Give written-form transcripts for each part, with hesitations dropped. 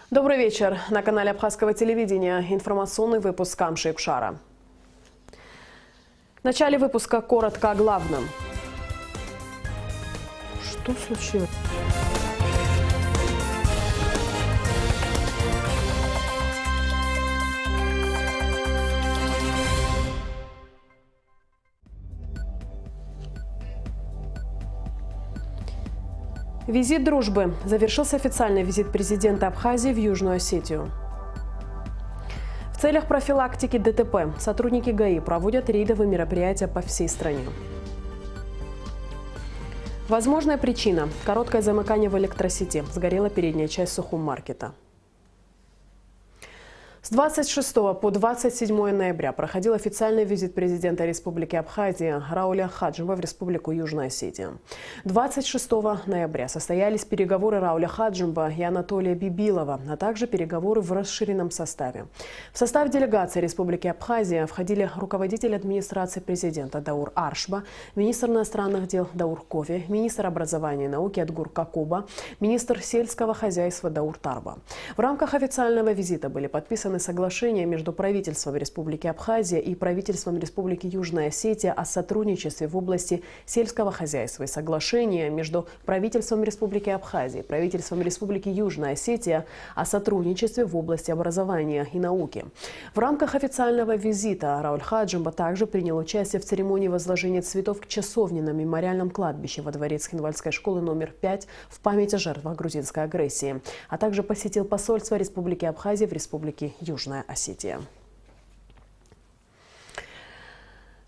Добрый вечер. На канале Абхазского телевидения информационный выпуск Камши Кшара. В начале выпуска коротко о главном. Что случилось? Визит дружбы. Завершился официальный визит президента Абхазии в Южную Осетию. В целях профилактики ДТП сотрудники ГАИ проводят рейдовые мероприятия по всей стране. Возможная причина – короткое замыкание в электросети. Сгорела передняя часть Сухум-маркета. С 26 по 27 ноября проходил официальный визит президента Республики Абхазия Рауля Хаджимба в Республику Южная Осетия. 26 ноября состоялись переговоры Рауля Хаджимба и Анатолия Бибилова, а также переговоры в расширенном составе. В состав делегации Республики Абхазия входили руководитель администрации президента Даур Аршба, министр иностранных дел Даур Кови, министр образования и науки Адгур Какуба, министр сельского хозяйства Даур Тарба. В рамках официального визита были подписаны соглашение между правительством Республики Абхазия и правительством Республики Южная Осетия о сотрудничестве в области сельского хозяйства и соглашение между правительством Республики Абхазия и правительством Республики Южная Осетия о сотрудничестве в области образования и науки. В рамках официального визита Рауль Хаджимба также принял участие в церемонии возложения цветов к часовне на мемориальном кладбище во дворе Цхинвальской школы номер 5 в память о жертвах грузинской агрессии, а также посетил посольство Республики Абхазия в Республике Южная Осетия.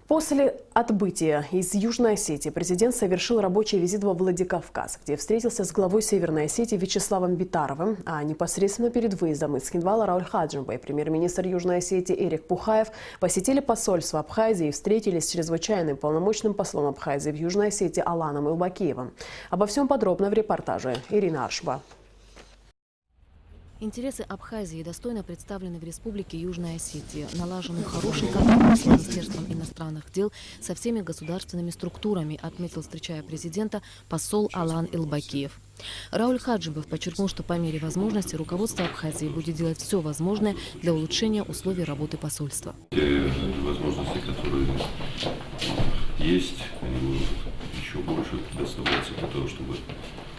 После отбытия из Южной Осетии президент совершил рабочий визит во Владикавказ, где встретился с главой Северной Осетии Вячеславом Битаровым, а непосредственно перед выездом из Цхинвала Рауль Хаджимба и премьер-министр Южной Осетии Эрик Пухаев посетили посольство Абхазии и встретились с чрезвычайным полномочным послом Абхазии в Южной Осетии Аланом Илбакиевым. Обо всем подробно в репортаже Ирина Аршба. Интересы Абхазии достойно представлены в Республике Южная Осетия. Налажен хороший контакт с Министерством иностранных дел со всеми государственными структурами, отметил, встречая президента, посол Алан Илбакиев. Рауль Хаджимбов подчеркнул, что по мере возможности руководство Абхазии будет делать все возможное для улучшения условий работы посольства. Те возможности, которые есть, они будут еще больше предоставляться для того, чтобы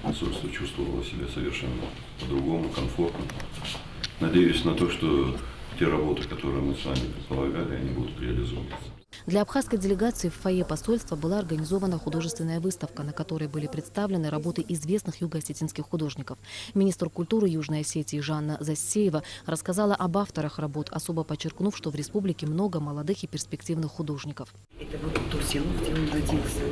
посольство чувствовало себя совершенно по-другому, комфортно. Надеюсь на то, что те работы, которые мы с вами предполагали, они будут реализовываться. Для абхазской делегации в фойе посольства была организована художественная выставка, на которой были представлены работы известных юго-осетинских художников. Министр культуры Южной Осетии Жанна Зассеева рассказала об авторах работ, особо подчеркнув, что в республике много молодых и перспективных художников. Это вот то село, где он родился.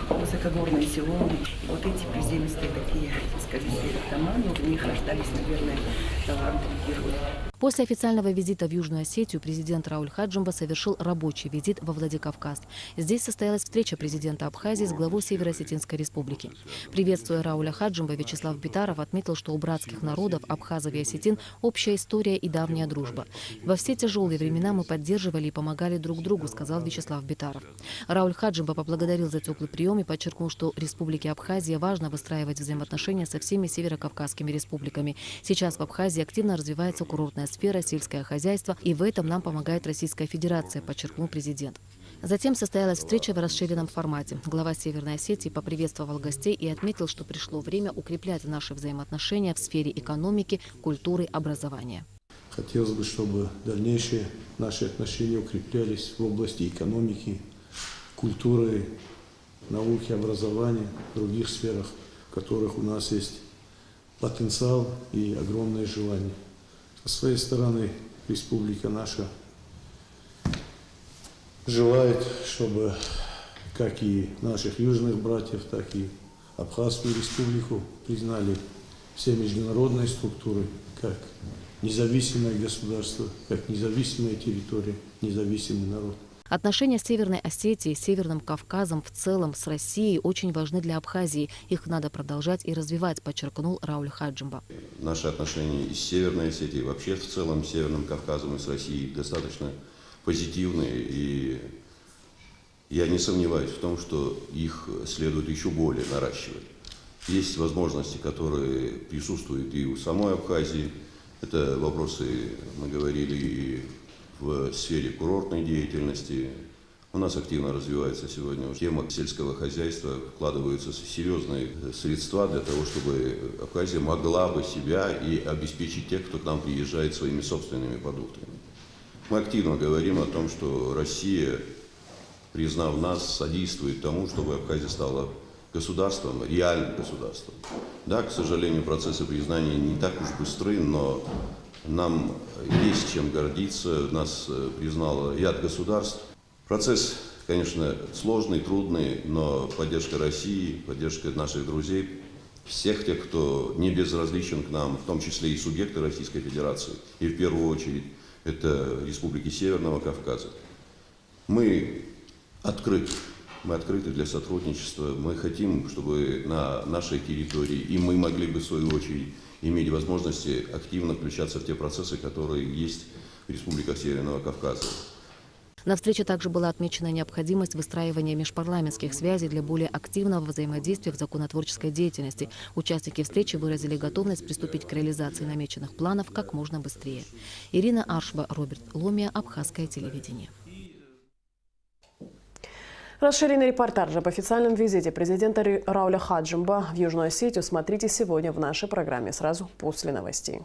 Высокогорное село. Вот эти приземистые такие, скалистые дома, но в них рождались, наверное, талантливые герои. После официального визита в Южную Осетию президент Рауль Хаджимба совершил рабочий визит во Владикавказ. Здесь состоялась встреча президента Абхазии с главой Северо-Осетинской республики. Приветствуя Рауля Хаджимба, Вячеслав Битаров отметил, что у братских народов абхазов и осетин общая история и давняя дружба. Во все тяжелые времена мы поддерживали и помогали друг другу, сказал Вячеслав Битаров. Рауль Хаджимба поблагодарил за теплый прием и подчеркнул, что Республике Абхазия важно выстраивать взаимоотношения со всеми северокавказскими республиками. Сейчас в Абхазии активно развивается курортная сфера, сельское хозяйство, и в этом нам помогает Российская Федерация, подчеркнул президент. Затем состоялась встреча в расширенном формате. Глава Северной Осетии поприветствовал гостей и отметил, что пришло время укреплять наши взаимоотношения в сфере экономики, культуры, образования. Хотелось бы, чтобы дальнейшие наши отношения укреплялись в области экономики, культуры, науки, образования, в других сферах, в которых у нас есть потенциал и огромное желание. Со своей стороны, республика наша желает, чтобы как и наших южных братьев, так и Абхазскую республику признали все международные структуры как независимое государство, как независимая территория, независимый народ. Отношения с Северной Осетией, Северным Кавказом в целом с Россией очень важны для Абхазии. Их надо продолжать и развивать, подчеркнул Рауль Хаджимба. Наши отношения и с Северной Осетией, вообще в целом с Северным Кавказом и с Россией достаточно позитивные. И я не сомневаюсь в том, что их следует еще более наращивать. Есть возможности, которые присутствуют и у самой Абхазии. Это вопросы, мы говорили, и в сфере курортной деятельности. У нас активно развивается сегодня тема сельского хозяйства, вкладываются серьезные средства для того, чтобы Абхазия могла бы себя и обеспечить тех, кто к нам приезжает своими собственными продуктами. Мы активно говорим о том, что Россия, признав нас, содействует тому, чтобы Абхазия стала государством, реальным государством. Да, к сожалению, процессы признания не так уж быстры, но нам есть чем гордиться. Нас признало ряд государств. Процесс, конечно, сложный, трудный, но поддержка России, поддержка наших друзей, всех тех, кто не безразличен к нам, в том числе и субъекты Российской Федерации, и в первую очередь это республики Северного Кавказа. Мы открыты для сотрудничества, мы хотим, чтобы на нашей территории и мы могли бы, в свою очередь, иметь возможности активно включаться в те процессы, которые есть в республиках Северного Кавказа. На встрече также была отмечена необходимость выстраивания межпарламентских связей для более активного взаимодействия в законотворческой деятельности. Участники встречи выразили готовность приступить к реализации намеченных планов как можно быстрее. Ирина Аршба, Роберт Ломия, Абхазское телевидение. Расширенный репортаж об официальном визите президента Рауля Хаджимба в Южную Осетию смотрите сегодня в нашей программе сразу после новостей.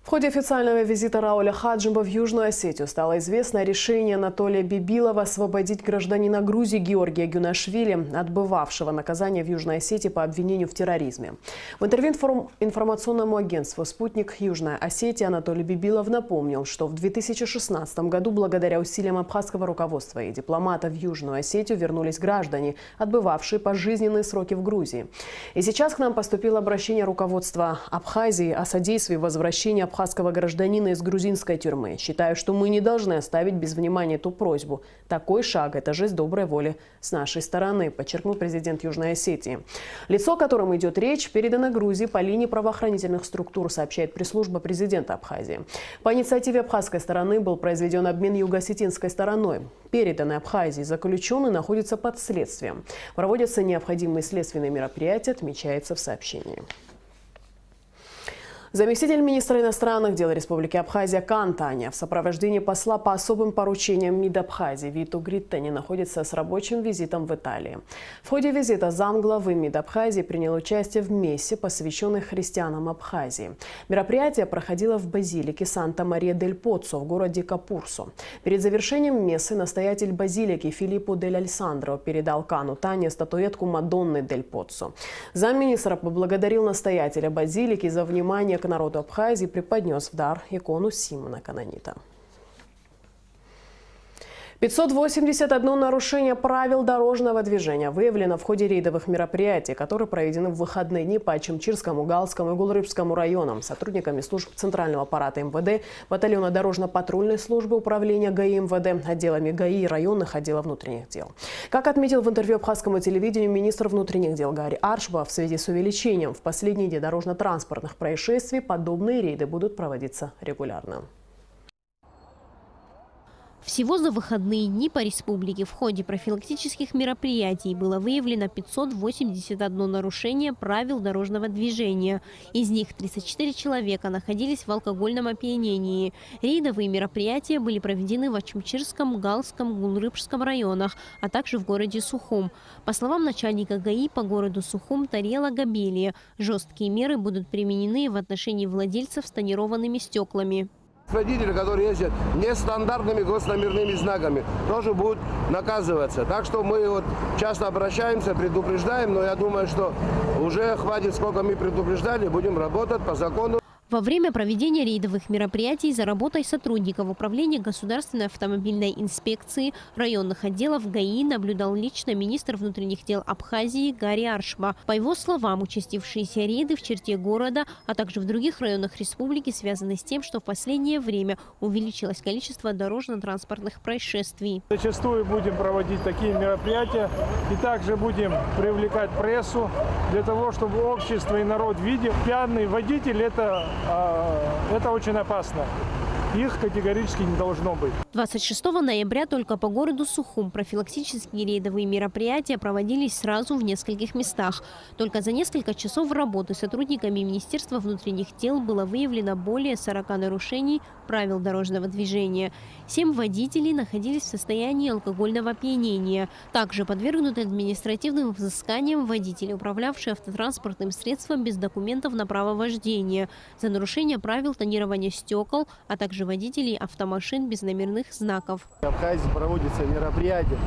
В ходе официального визита Рауля Хаджимба в Южную Осетию стало известно решение Анатолия Бибилова освободить гражданина Грузии Георгия Гюнашвили, отбывавшего наказание в Южной Осетии по обвинению в терроризме. В интервью информационному агентству «Спутник Южная Осетия» Анатолий Бибилов напомнил, что в 2016 году благодаря усилиям абхазского руководства и дипломатов в Южную Осетию вернулись граждане, отбывавшие пожизненные сроки в Грузии. И сейчас к нам поступило обращение руководства Абхазии о содействии возвращения абхазского гражданина из грузинской тюрьмы. Считаю, что мы не должны оставить без внимания эту просьбу. Такой шаг – это жест доброй воли с нашей стороны, подчеркнул президент Южной Осетии. Лицо, о котором идет речь, передано Грузии по линии правоохранительных структур, сообщает пресс-служба президента Абхазии. По инициативе абхазской стороны был произведен обмен юго-осетинской стороной. Переданный Абхазии заключенный находится под следствием. Проводятся необходимые следственные мероприятия, отмечается в сообщении. Заместитель министра иностранных дел Республики Абхазия Кан Таня в сопровождении посла по особым поручениям МИД Абхазии Виту Гриттани находится с рабочим визитом в Италии. В ходе визита замглавы МИД Абхазии принял участие в мессе, посвященной христианам Абхазии. Мероприятие проходило в базилике Санта-Мария-дель-Поццо в городе Капурсо. Перед завершением мессы настоятель базилики Филиппо дель Альсандро передал Кану Тане статуэтку Мадонны дель Поццо. Замминистра поблагодарил настоятеля базилики за внимание к народу Абхазии, преподнес в дар икону Симона Канонита. 581 нарушение правил дорожного движения выявлено в ходе рейдовых мероприятий, которые проведены в выходные дни по Ачимчирскому, Галскому и Гулрыбскому районам сотрудниками служб Центрального аппарата МВД, батальона дорожно-патрульной службы управления ГАИ МВД, отделами ГАИ и районных отделов внутренних дел. Как отметил в интервью абхазскому телевидению министр внутренних дел Гари Аршба, в связи с увеличением в последние дни дорожно-транспортных происшествий подобные рейды будут проводиться регулярно. Всего за выходные дни по республике в ходе профилактических мероприятий было выявлено 581 нарушение правил дорожного движения. Из них 34 человека находились в алкогольном опьянении. Рейдовые мероприятия были проведены в Ачимчирском, Галском, Гулрыбском районах, а также в городе Сухум. По словам начальника ГАИ по городу Сухум Тарела Габелия, жесткие меры будут применены в отношении владельцев с тонированными стеклами. Водители, которые ездят нестандартными госномерными знаками, тоже будут наказываться. Так что мы часто обращаемся, предупреждаем, но я думаю, что уже хватит, сколько мы предупреждали, будем работать по закону. Во время проведения рейдовых мероприятий за работой сотрудников Управления государственной автомобильной инспекции районных отделов ГАИ наблюдал лично министр внутренних дел Абхазии Гари Аршба. По его словам, участившиеся рейды в черте города, а также в других районах республики связаны с тем, что в последнее время увеличилось количество дорожно-транспортных происшествий. Зачастую будем проводить такие мероприятия и также будем привлекать прессу для того, чтобы общество и народ видел. Пьяный водитель – это очень опасно. их категорически не должно быть. 26 ноября только по городу Сухум профилактические рейдовые мероприятия проводились сразу в нескольких местах. Только за несколько часов работы сотрудниками Министерства внутренних дел было выявлено более 40 нарушений правил дорожного движения. 7 водителей находились в состоянии алкогольного опьянения. Также подвергнуты административным взысканиям водители, управлявшие автотранспортным средством без документов на право вождения, за нарушение правил тонирования стекол, а также водителей автомашин без номерных знаков. В Абхазии проводится мероприятие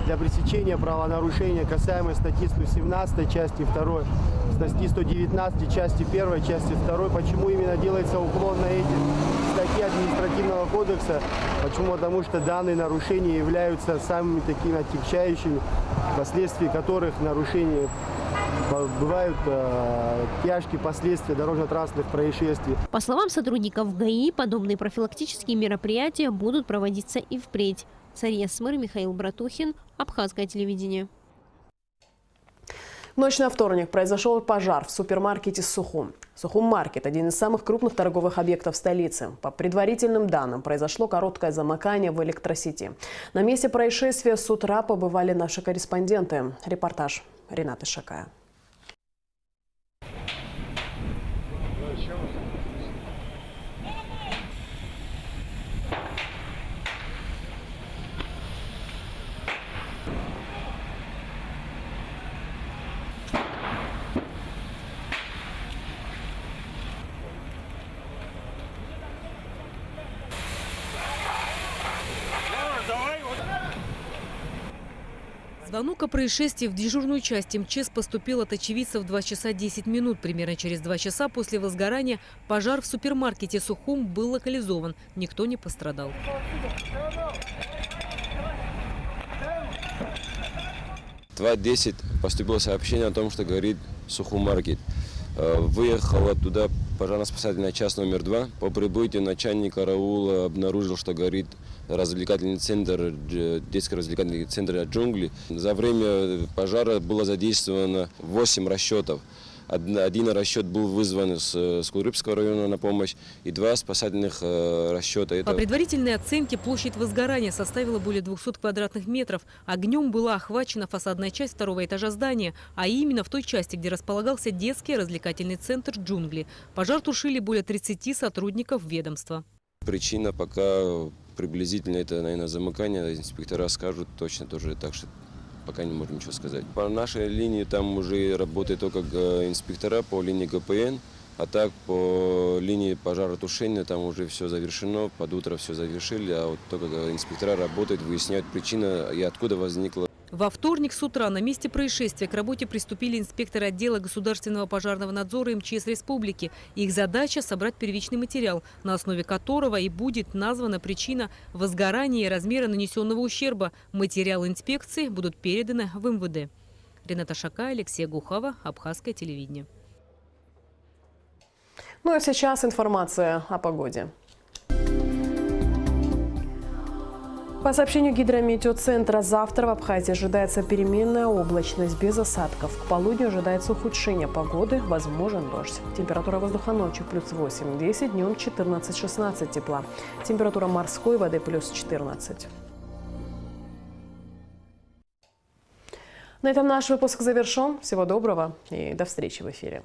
для пресечения правонарушения касаемо статьи 117 части 2, статьи 119 части 1, части 2. Почему именно делается уклон на эти статьи административного кодекса? Почему? Потому что данные нарушения являются самыми такими отягчающими, вследствие которых нарушения бывают тяжкие последствия дорожно-транспортных происшествий. По словам сотрудников ГАИ, подобные профилактические мероприятия будут проводиться и впредь. Сария Смыр, Михаил Братухин, Абхазское телевидение. В ночь на вторник произошел пожар в супермаркете «Сухум». «Сухум-маркет» – один из самых крупных торговых объектов столицы. По предварительным данным, произошло короткое замыкание в электросети. На месте происшествия с утра побывали наши корреспонденты. Репортаж Ренаты Шакая. Звонок о происшествии в дежурную часть МЧС поступил от очевидцев в 2 часа 10 минут. Примерно через 2 часа после возгорания пожар в супермаркете «Сухум» был локализован. Никто не пострадал. В 2:10 поступило сообщение о том, что горит «Сухум-маркет». Выехала туда пожарно-спасательная часть номер 2. По прибытию начальник караула обнаружил, что горит развлекательный центр, детский развлекательный центр «Джунгли». За время пожара было задействовано 8 расчетов. Один расчет был вызван с Курыбского района на помощь и 2 спасательных расчета. По предварительной оценке площадь возгорания составила более 200 квадратных метров. Огнем была охвачена фасадная часть 2-го этажа здания, а именно в той части, где располагался детский развлекательный центр «Джунгли». Пожар тушили более 30 сотрудников ведомства. Причина пока приблизительно это, наверное, замыкание. Инспектора скажут точно тоже так, что пока не можем ничего сказать. По нашей линии там уже работают только инспектора по линии ГПН, а так по линии пожаротушения там уже все завершено, под утро все завершили, а вот только инспектора работают, выясняют причину и откуда возникла. Во вторник с утра на месте происшествия к работе приступили инспекторы отдела государственного пожарного надзора МЧС Республики. Их задача – собрать первичный материал, на основе которого и будет названа причина возгорания и размера нанесенного ущерба. Материалы инспекции будут переданы в МВД. Рената Шакая, Алексей Гухава, Абхазское телевидение. Ну а сейчас информация о погоде. По сообщению Гидрометеоцентра, завтра в Абхазии ожидается переменная облачность без осадков. К полудню ожидается ухудшение погоды, возможен дождь. Температура воздуха ночью плюс 8-10, днем 14-16 тепла. Температура морской воды плюс 14. На этом наш выпуск завершен. Всего доброго и до встречи в эфире.